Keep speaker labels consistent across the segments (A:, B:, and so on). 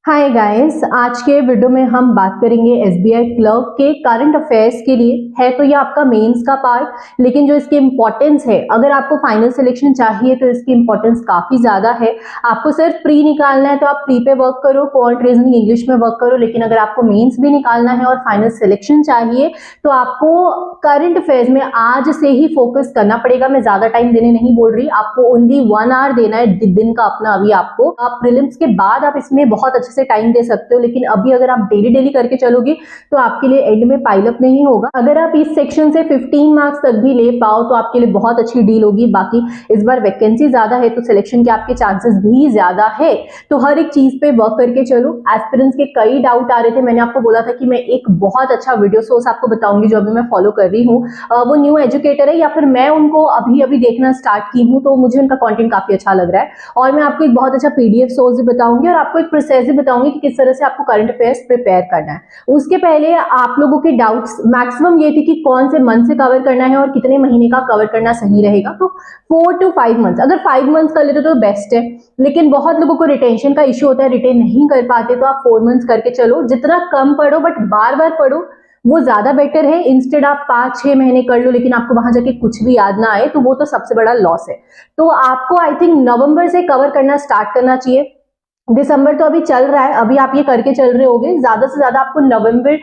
A: Hi guys, आज के video में हम बात करेंगे एसबीआई क्लर्क के करंट अफेयर्स के लिए। है तो ये आपका मेंस का पार्ट, लेकिन जो इसकी इंपॉर्टेंस है, अगर आपको फाइनल सिलेक्शन चाहिए तो इसकी इंपॉर्टेंस काफी ज्यादा है। आपको सिर्फ प्री निकालना है तो आप प्री पे वर्क करो, क्वांट रीजनिंग इंग्लिश में वर्क करो, लेकिन अगर आपको मेंस भी निकालना है और फाइनल सिलेक्शन चाहिए तो आपको करंट अफेयर्स में आज से ही फोकस करना पड़ेगा। मैं ज्यादा टाइम देने नहीं बोल रही, आपको ओनली 1 आवर देना है दिन का अपना। अभी आपको प्रीलिम्स के बाद आप इसमें बहुत अच्छे से टाइम दे सकते हो, लेकिन अभी अगर आप डेली डेली करके चलोगे तो आपके लिए एंड में पाइल अप नहीं होगा। अगर आप इस सेक्शन से 15 मार्क्स तक भी ले पाओ तो आपके लिए बहुत अच्छी डील होगी। बाकी इस बार वैकेंसी ज्यादा है तो सिलेक्शन के आपके चांसेस भी ज्यादा है, तो हर एक चीज पे वर्क करके चलो। एस्पिरेंट्स के कई डाउट आ रहे थे, मैंने आपको बोला था कि मैं एक बहुत अच्छा वीडियो सोर्स आपको बताऊंगी जो अभी मैं फॉलो कर रही हूँ। वो न्यू एजुकेटर है या फिर मैं उनको अभी अभी देखना स्टार्ट की हूँ, तो मुझे उनका कंटेंट काफी अच्छा लग रहा है। और मैं आपको एक बहुत अच्छा पीडीएफ सोर्स भी बताऊंगी और आपको एक प्रोसेस भी बताऊंगी कि किस तरह से आपको करंट अफेयर्स प्रिपेयर करना है। उसके पहले आप लोगों के डाउट्स मैक्सिमम ये थी कि कौन से मंथ से कवर करना है और कितने महीने का कवर करना सही रहेगा। तो 4 to 5 मंथ्स, अगर 5 मंथ्स कर लेते तो बेस्ट है, लेकिन बहुत लोगों को रिटेंशन का इश्यू होता है, रिटेन नहीं कर पाते, तो आप 4 मंथ्स करके चलो। जितना कम पढ़ो बट बार बार पढ़ो वो ज्यादा बेटर है। इंस्टेड आप 5-6 महीने कर लो लेकिन आपको वहां जाके कुछ भी याद ना आए तो वो तो सबसे बड़ा लॉस है। तो आपको आई थिंक नवंबर से कवर करना स्टार्ट करना चाहिए। दिसंबर तो अभी चल रहा है, अभी आप ये करके चल रहे होगे, ज्यादा से ज्यादा आपको नवंबर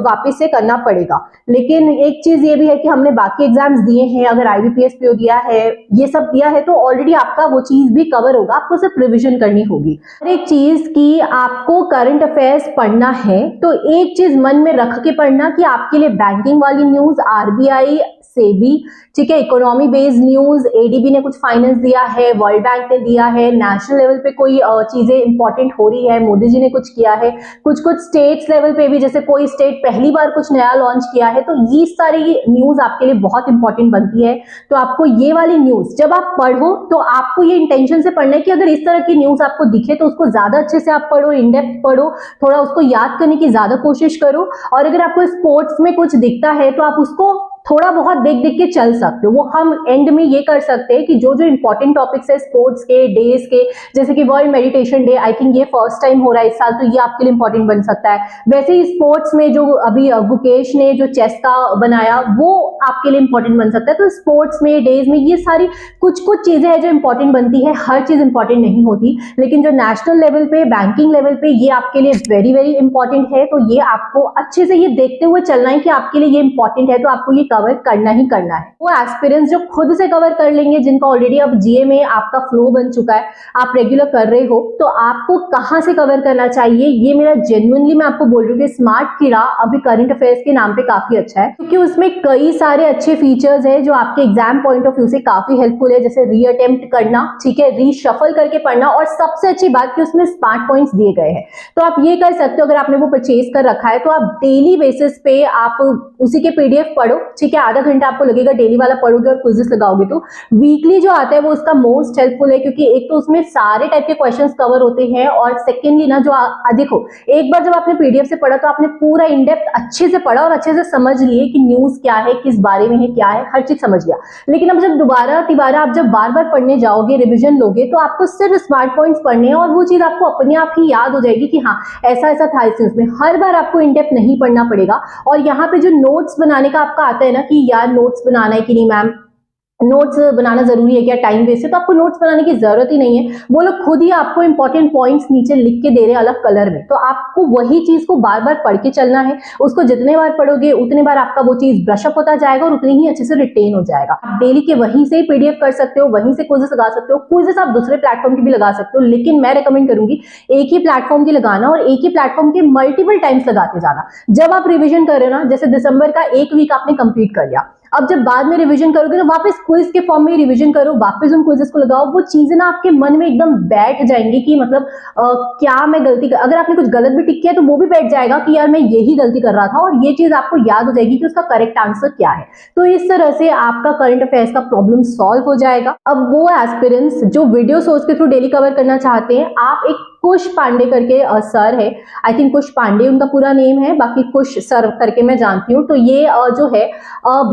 A: वापस से करना पड़ेगा। लेकिन एक चीज ये भी है कि हमने बाकी एग्जाम्स दिए हैं, अगर आईबीपीएस पीओ दिया है, ये सब दिया है, तो ऑलरेडी आपका वो चीज भी कवर होगा, आपको सिर्फ रिविजन करनी होगी। और एक चीज कि आपको करंट अफेयर्स पढ़ना है तो एक चीज मन में रख के पढ़ना कि आपके लिए बैंकिंग वाली न्यूज, आरबीआई, सेबी, ठीक है, इकोनॉमी बेस्ड न्यूज, एडीबी ने कुछ फाइनेंस दिया है, वर्ल्ड बैंक ने दिया है, नेशनल लेवल पे कोई चीजें इंपॉर्टेंट हो रही है, मोदी जी ने कुछ किया है, कुछ स्टेट्स लेवल पे भी, जैसे कोई स्टेट पहली बार कुछ नया लॉन्च किया है, तो ये सारी न्यूज आपके लिए बहुत इंपॉर्टेंट बनती है। तो आपको ये वाली न्यूज जब आप पढ़ो तो आपको ये इंटेंशन से पढ़ना है कि अगर इस तरह की न्यूज आपको दिखे तो उसको ज्यादा अच्छे से आप पढ़ो, इन डेप्थ पढ़ो, थोड़ा उसको याद करने की ज्यादा कोशिश करो। और अगर आपको स्पोर्ट्स में कुछ दिखता है तो आप उसको थोड़ा बहुत देख देख के चल सकते हो। वो हम एंड में ये कर सकते हैं कि जो जो इंपॉर्टेंट टॉपिक्स है स्पोर्ट्स के, डेज के, जैसे कि world meditation day, I think ये फर्स्ट टाइम हो रहा है इस साल, तो ये आपके लिए इंपॉर्टेंट बन सकता है। वैसे ही स्पोर्ट्स में जो अभी गुकेश ने जो चेस का बनाया वो आपके लिए इंपॉर्टेंट बन सकता है। तो स्पोर्ट्स में, डेज में, ये सारी कुछ चीजें हैं जो इंपॉर्टेंट बनती है, हर चीज इंपॉर्टेंट नहीं होती, लेकिन जो नेशनल लेवल पे, बैंकिंग लेवल पे, ये आपके लिए वेरी वेरी इंपॉर्टेंट है। तो ये आपको अच्छे से ये देखते हुए चलना है कि आपके लिए ये इंपॉर्टेंट है, तो आपको ये कवर करना ही करना है। वो एस्पिरेंट्स जो खुद से कवर कर लेंगे, जिनका ऑलरेडी अब जीए में आपका फ्लो बन चुका है, आप रेगुलर कर रहे हो, तो आपको कहां से कवर करना चाहिए, ये मेरा जेन्युइनली मैं आपको बोल रही हूँ कि स्मार्ट कीड़ा अभी करंट अफेयर्स के नाम पे काफी अच्छा है, क्योंकि उसमें कई सारे अच्छे फीचर्स है जो आपके एग्जाम पॉइंट ऑफ व्यू से काफी हेल्पफुल है। जैसे री अटेम्प्ट करना, ठीक है, रीशफल करके पढ़ना, और सबसे अच्छी बात कि उसमें स्मार्ट पॉइंट्स दिए गए हैं। तो आप ये कर सकते हो, अगर आपने वो परचेज कर रखा है तो आप डेली बेसिस पे आप उसी के पीडीएफ पढ़ो, ठीक है, आधा घंटा आपको लगेगा डेली वाला पढ़ोगे और क्विज़ेस लगाओगे। तो वीकली जो आता है वो उसका मोस्ट हेल्पफुल है, क्योंकि एक तो उसमें सारे टाइप के क्वेश्चंस कवर होते हैं, और सेकेंडली ना जो देखो, एक बार जब आपने पीडीएफ से पढ़ा तो आपने पूरा इन डेप्थ अच्छे से पढ़ा और अच्छे से समझ लिए कि न्यूज क्या है, किस बारे में है, क्या है, हर चीज समझ लिया। लेकिन अब जब दोबारा तिबारा आप जब बार बार पढ़ने जाओगे, रिविजन लोगे, तो आपको सिर्फ स्मार्ट पॉइंट्स पढ़ने हैं और वो चीज आपको अपने आप ही याद हो जाएगी कि हाँ ऐसा ऐसा था इस में। हर बार आपको इन डेप्थ नहीं पढ़ना पड़ेगा। और यहाँ पे जो नोट्स बनाने का आपका आता है ना कि यार नोट्स बनाना है कि नहीं मैम, नोट्स बनाना जरूरी है क्या, टाइम वेस्ट है, तो आपको नोट्स बनाने की जरूरत ही नहीं है। वो लोग खुद ही आपको इंपॉर्टेंट पॉइंट्स नीचे लिख के दे रहे हैं अलग कलर में, तो आपको वही चीज को बार बार पढ़ के चलना है। उसको जितने बार पढ़ोगे उतने बार आपका वो चीज ब्रशअप होता जाएगा और उतनी ही अच्छे से रिटेन हो जाएगा। आप डेली के वहीं से पीडीएफ कर सकते हो, वहीं से क्विज़ेस लगा सकते हो। क्विज़ेस आप दूसरे प्लेटफॉर्म की भी लगा सकते हो, लेकिन मैं रेकमेंड करूंगी एक ही प्लेटफॉर्म की लगाना और एक ही प्लेटफॉर्म के मल्टीपल टाइम्स लगाते जाना। जब आप रिविजन कर रहे हो ना, जैसे दिसंबर का 1 वीक आपने कंप्लीट कर लिया, अब जब बाद में रिवीजन करोगे तो वापस क्विज के फॉर्म में रिवीजन करो, वापस उन क्विजेस को लगाओ। वो चीजें ना आपके मन में एकदम बैठ जाएंगी कि मतलब क्या मैं गलती कर, अगर आपने कुछ गलत भी टिक किया तो वो भी बैठ जाएगा कि यार मैं यही गलती कर रहा था, और ये चीज आपको याद हो जाएगी कि उसका करेक्ट आंसर क्या है। तो इस तरह से आपका करंट अफेयर्स का प्रॉब्लम सॉल्व हो जाएगा। अब वो एस्पिरेंट्स जो वीडियो सोर्स के थ्रू डेली कवर करना चाहते हैं, आप एक कुश पांडे करके सर है, आई थिंक कुश पांडे उनका पूरा नेम है, बाकी कुश सर करके मैं जानती हूँ। तो ये जो है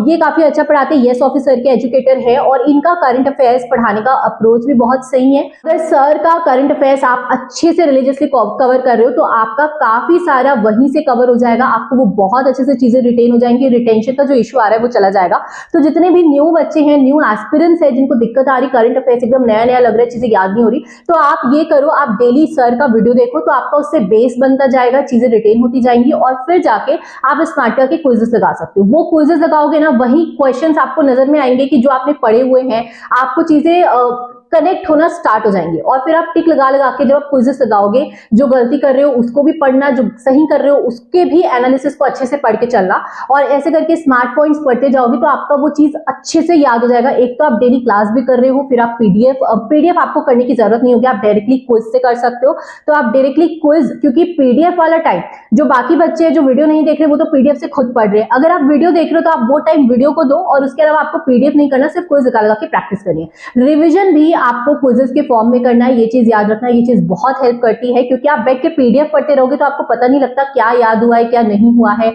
A: ये काफी अच्छा पढ़ाते हैं, यस ऑफिसर के एजुकेटर है और इनका करंट अफेयर्स पढ़ाने का अप्रोच भी बहुत सही है। अगर सर का करंट अफेयर्स आप अच्छे से रिलीजियसली कवर कर रहे हो तो आपका काफी सारा वहीं से कवर हो जाएगा, आपको वो बहुत अच्छे से चीजें रिटेन हो जाएंगी, रिटेंशन का जो इशू आ रहा है वो चला जाएगा। तो जितने भी न्यू बच्चे हैं, न्यू एस्पिरेंट्स है, जिनको दिक्कत आ रही, करंट अफेयर्स एकदम नया नया लग रहा है, चीजें याद नहीं हो रही, तो आप ये करो, आप डेली सर का वीडियो देखो, तो आपका उससे बेस बनता जाएगा, चीजें रिटेन होती जाएंगी और फिर जाके आप स्मार्ट के क्विजेस लगा सकते हो। वो क्विजेस लगाओगे ना, वही क्वेश्चंस आपको नजर में आएंगे कि जो आपने पढ़े हुए हैं, आपको चीजें कनेक्ट होना स्टार्ट हो जाएंगे और फिर आप टिक लगा लगा के जब आप क्विजेस लगाओगे, जो गलती कर रहे हो उसको भी पढ़ना, जो सही कर रहे हो उसके भी एनालिसिस को अच्छे से पढ़ के चलना और ऐसे करके स्मार्ट पॉइंट्स पढ़ते जाओगे तो आपका वो चीज अच्छे से याद हो जाएगा। एक तो आप डेली क्लास भी कर रहे हो, फिर आप पीडीएफ आपको करने की जरूरत नहीं होगी, आप डायरेक्टली क्विज से कर सकते हो। तो आप डायरेक्टली क्विज, क्योंकि पीडीएफ वाला टाइम जो बाकी बच्चे जो वीडियो नहीं देख रहे वो तो पीडीएफ से खुद पढ़ रहे हैं, अगर आप वीडियो देख रहे हो तो आप वो टाइम वीडियो को दो और उसके अलावा आपको पीडीएफ नहीं करना, सिर्फ क्विज लगा के प्रैक्टिस करनी है। रिविजन भी आपको क्विजेस के फॉर्म में करना है, ये चीज याद रखना, ये चीज बहुत हेल्प करती है, क्योंकि आप बैठ के पीडीएफ पढ़ते रहोगे तो आपको पता नहीं लगता क्या याद हुआ है क्या नहीं हुआ है,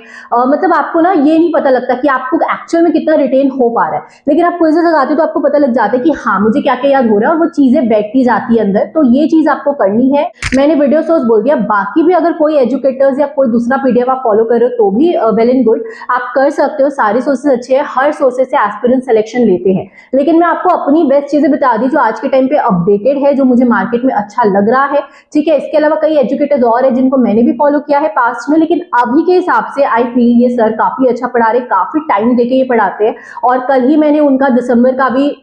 A: मतलब आपको ना ये नहीं पता लगता कि आपको एक्चुअल में कितना रिटेन हो पा रहा है। लेकिन आप क्विज़ेस लगाते हो तो आपको पता लग जाता है कि हाँ मुझे क्या क्या याद हो रहा है और वो चीजें बैठती जाती है अंदर। तो ये चीज आपको करनी है। मैंने वीडियो सोर्स बोल दिया, बाकी भी अगर कोई एजुकेटर्स या कोई दूसरा पीडीएफ आप फॉलो कर रहे हो तो भी वेल एंड गुड, आप कर सकते हो, सारे सोर्सेज अच्छे हैं, हर सोर्सेज से एस्पिरेंट सिलेक्शन लेते हैं। लेकिन मैं आपको अपनी बेस्ट चीजें बता दी जो आज के टाइम पे अपडेटेड है, जो मुझे मार्केट में अच्छा लग रहा है, ठीक है। इसके अलावा कई एजुकेटर्स और है जिनको मैंने भी फॉलो किया है पास्ट में, लेकिन अभी के हिसाब से आई फील ये सर काफी अच्छा पढ़ा रहे, काफी टाइम देके ये पढ़ाते हैं। और कल ही मैंने उनका दिसंबर का भी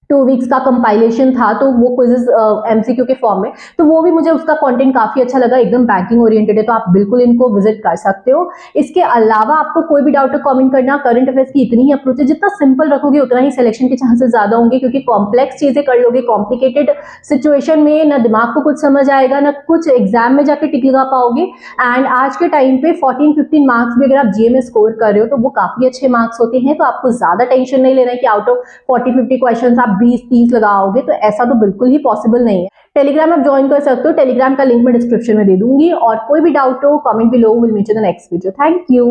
A: 2 वीक्स का कंपाइलेशन था, तो वो क्विजेस एमसीक्यू के फॉर्म में, तो वो भी मुझे उसका कंटेंट काफी अच्छा लगा, एकदम बैंकिंग ओरिएंटेड है, तो आप बिल्कुल इनको विजिट कर सकते हो। इसके अलावा आपको कोई भी डाउट हो कमेंट करना। करंट अफेयर्स की इतनी ही अप्रोच है, जितना सिंपल रखोगे उतना ही सिलेक्शन के चांसेस ज्यादा होंगे, क्योंकि कॉम्प्लेक्स चीजें कर लोगे, कॉम्प्लिकेटेड सिचुएशन में ना दिमाग को कुछ समझ आएगा, ना कुछ एग्जाम में जाके टिक लगा पाओगे। एंड आज के टाइम पे 14-15 मार्क्स भी अगर आप जीए में स्कोर कर रहे हो तो वो काफी अच्छे मार्क्स होते हैं, तो आपको ज्यादा टेंशन नहीं लेना है कि आउट ऑफ 40-50 क्वेश्चन आप 20-30 लगाओगे, तो ऐसा तो बिल्कुल ही पॉसिबल नहीं है। टेलीग्राम आप ज्वाइन कर सकते हो, टेलीग्राम का लिंक मैं डिस्क्रिप्शन में दे दूंगी, और कोई भी डाउट हो comment below, will meet you in the next video. Thank you.